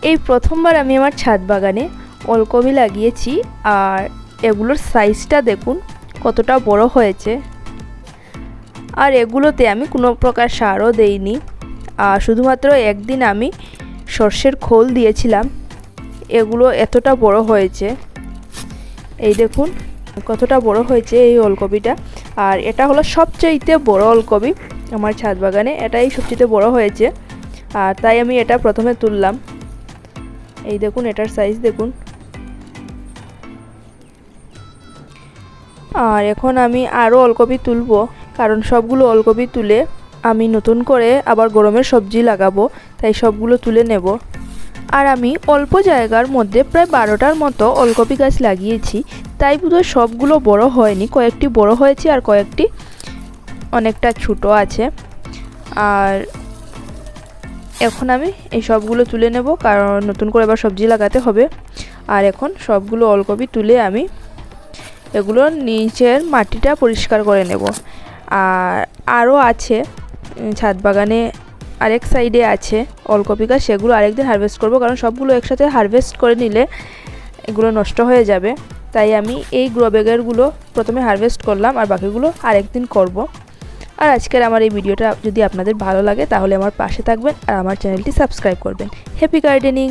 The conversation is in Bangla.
এই প্রথমবার আমি আমার ছাদ বাগানে ওলকপি লাগিয়েছি, আর এগুলোর সাইজটা দেখুন কতটা বড় হয়েছে। আর এগুলোতে আমি কোনো প্রকার সারও দেইনি, আর শুধুমাত্র একদিন আমি সর্ষের খোল দিয়েছিলাম। এগুলো এতটা বড় হয়েছে, এই দেখুন কতটা বড় হয়েছে এই ওলকপিটা। আর এটা হলো সবচেয়ে বড় ওলকপি আমার ছাদ বাগানে, এটাই সবচেয়ে বড় হয়েছে। আর তাই আমি এটা প্রথমে তুললাম। এই দেখুন এটার সাইজ দেখুন। আর এখন আমি আরও ওলকপি তুলব, কারণ সবগুলো ওলকপি তুলে আমি নতুন করে আবার গরমের সবজি লাগাবো, তাই সবগুলো তুলে নেব। আর আমি অল্প জায়গার মধ্যে প্রায় 12টার মতো ওলকপি গাছ লাগিয়েছি, তাই বোধহয় সবগুলো বড় হয়নি, কয়েকটি বড় হয়েছে আর কয়েকটি অনেকটা ছোট আছে। আর এখন আমি এই সবগুলো তুলে নেব, কারণ নতুন করে আবার সবজি লাগাতে হবে। আর এখন সবগুলো ওলকপি তুলে আমি এগুলোর নিচের মাটিটা পরিষ্কার করে নেব। আর আরও আছে ছাদ বাগানে, আরেক সাইডে আছে ওলকপি গাছ, সেগুলো আরেকদিন হারভেস্ট করব, কারণ সবগুলো একসাথে হারভেস্ট করে নিলে এগুলো নষ্ট হয়ে যাবে। তাই আমি এই গ্রো ব্যাগেরগুলো প্রথমে হারভেস্ট করলাম, আর বাকিগুলো আরেকদিন করব। আর আজকের আমার এই ভিডিওটা যদি আপনাদের ভালো লাগে তাহলে আমার পাশে থাকবেন আর আমার চ্যানেলটি সাবস্ক্রাইব করবেন। Happy gardening.